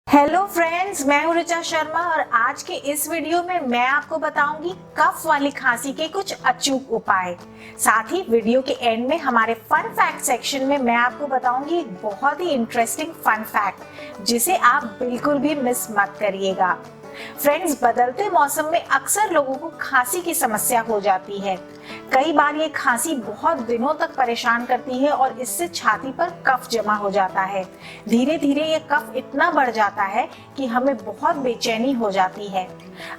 Hello friends, मैं हूं ऋचा शर्मा और आज के इस वीडियो में मैं आपको बताऊंगी कफ वाली खांसी के कुछ अचूक उपाय। साथ ही वीडियो के एंड में हमारे फन फैक्ट सेक्शन में मैं आपको बताऊंगी एक बहुत ही इंटरेस्टिंग फन फैक्ट जिसे आप बिल्कुल भी मिस मत करिएगा। फ्रेंड्स, बदलते मौसम में अक्सर लोगों को खांसी की समस्या हो जाती है। कई बार ये खांसी बहुत दिनों तक परेशान करती है और इससे छाती पर कफ जमा हो जाता है। धीरे धीरे ये कफ इतना बढ़ जाता है कि हमें बहुत बेचैनी हो जाती है।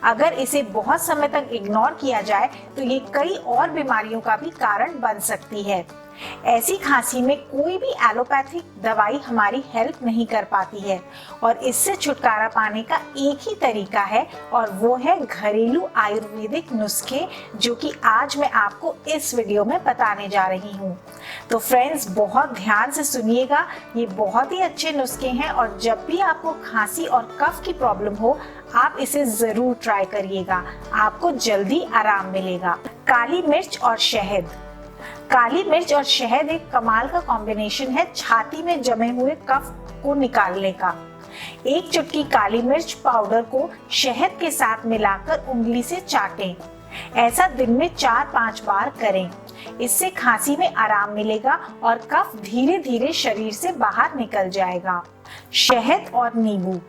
अगर इसे बहुत समय तक इग्नोर किया जाए तो ये कई और बीमारियों का भी कारण बन सकती है। ऐसी खांसी में कोई भी एलोपैथिक दवाई हमारी हेल्प नहीं कर पाती है और इससे छुटकारा पाने का एक ही तरीका है और वो है घरेलू आयुर्वेदिक नुस्खे, जो कि आज मैं आपको इस वीडियो में बताने जा रही हूँ। तो फ्रेंड्स, बहुत ध्यान से सुनिएगा, ये बहुत ही अच्छे नुस्खे हैं और जब भी आपको खांसी और कफ की प्रॉब्लम हो आप इसे जरूर ट्राई करिएगा, आपको जल्दी आराम मिलेगा। काली मिर्च और शहद। काली मिर्च और शहद एक कमाल का कॉम्बिनेशन है छाती में जमे हुए कफ को निकालने का। एक चुटकी काली मिर्च पाउडर को शहद के साथ मिलाकर उंगली से चाटें। ऐसा दिन में 4-5 बार करें। इससे खांसी में आराम मिलेगा और कफ धीरे धीरे शरीर से बाहर निकल जाएगा। शहद और नींबू।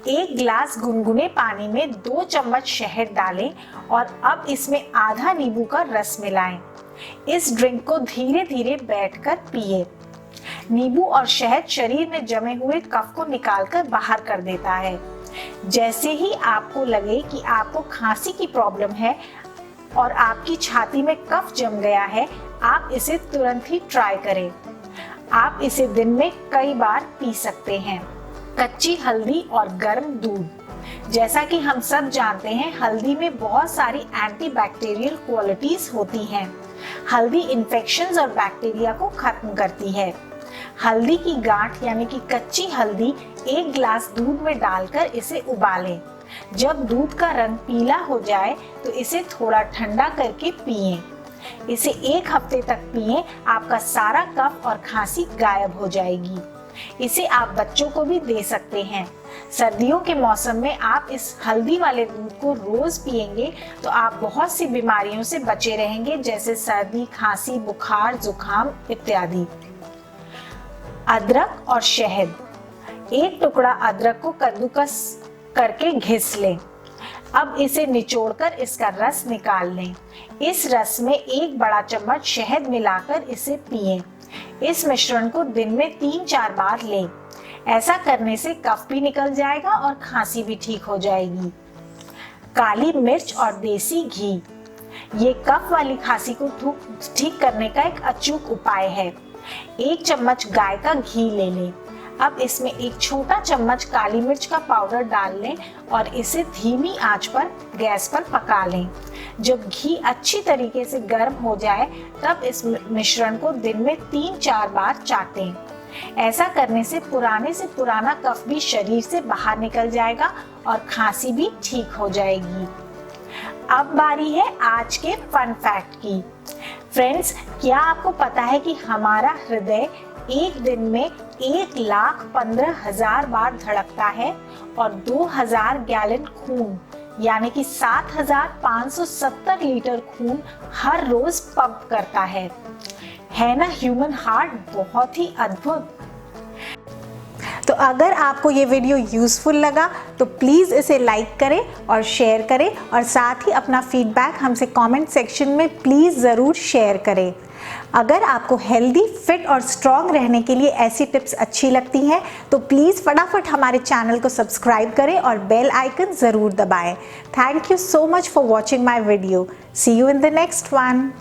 एक गिलास गुनगुने पानी में 2 चम्मच शहद डालें और अब इसमें आधा नींबू का रस मिलाएं। इस ड्रिंक को धीरे धीरे बैठकर पिए। नींबू और शहद शरीर में जमे हुए कफ को निकालकर बाहर कर देता है। जैसे ही आपको लगे कि आपको खांसी की प्रॉब्लम है और आपकी छाती में कफ जम गया है, आप इसे तुरंत ही ट्राई करें। आप इसे दिन में कई बार पी सकते हैं। कच्ची हल्दी और गर्म दूध। जैसा कि हम सब जानते हैं, हल्दी में बहुत सारी एंटीबैक्टीरियल क्वालिटीज होती हैं। हल्दी इन्फेक्शंस और बैक्टीरिया को खत्म करती है। हल्दी की गांठ यानी कि कच्ची हल्दी 1 गिलास दूध में डालकर इसे उबालें। जब दूध का रंग पीला हो जाए तो इसे थोड़ा ठंडा करके पिएं। इसे 1 हफ्ते तक पिएं, आपका सारा कफ और खांसी गायब हो जाएगी। इसे आप बच्चों को भी दे सकते हैं। सर्दियों के मौसम में आप इस हल्दी वाले दूध को रोज पिएंगे तो आप बहुत सी बीमारियों से बचे रहेंगे, जैसे सर्दी, खांसी, बुखार, जुकाम इत्यादि। अदरक और शहद। एक टुकड़ा अदरक को कद्दूकस करके घिस लें। अब इसे निचोड़कर इसका रस निकाल लें। इस रस में 1 बड़ा चम्मच शहद मिलाकर इसे पिएं। इस मिश्रण को दिन में 3-4 बार लें। ऐसा करने से कफ भी निकल जाएगा और खांसी भी ठीक हो जाएगी। काली मिर्च और देसी घी। ये कफ वाली खांसी को ठीक करने का एक अचूक उपाय है। 1 चम्मच गाय का घी ले लें। अब इसमें 1 छोटा चम्मच काली मिर्च का पाउडर डाल लें और इसे धीमी आंच पर गैस पर पका लें। जब घी अच्छी तरीके से गर्म हो जाए तब इस मिश्रण को दिन में 3-4 बार चाटें। ऐसा करने से पुराना कफ भी शरीर से बाहर निकल जाएगा और खांसी भी ठीक हो जाएगी। अब बारी है आज के फन फैक्ट की। फ्रेंड्स, क्या आपको पता है कि हमारा हृदय एक दिन में 1,15,000 बार धड़कता है और 2000 गैलन खून यानी कि 7,570 लीटर खून हर रोज पंप करता है ना ह्यूमन हार्ट बहुत ही अद्भुत। तो अगर आपको ये वीडियो यूजफुल लगा तो प्लीज़ इसे लाइक करें और शेयर करें और साथ ही अपना फीडबैक हमसे कमेंट सेक्शन में प्लीज़ ज़रूर शेयर करें। अगर आपको हेल्दी, फिट और स्ट्रॉन्ग रहने के लिए ऐसी टिप्स अच्छी लगती हैं तो प्लीज़ फटाफट हमारे चैनल को सब्सक्राइब करें और बेल आइकन ज़रूर दबाएं। Thank you so much for watching my video. See you in the next one.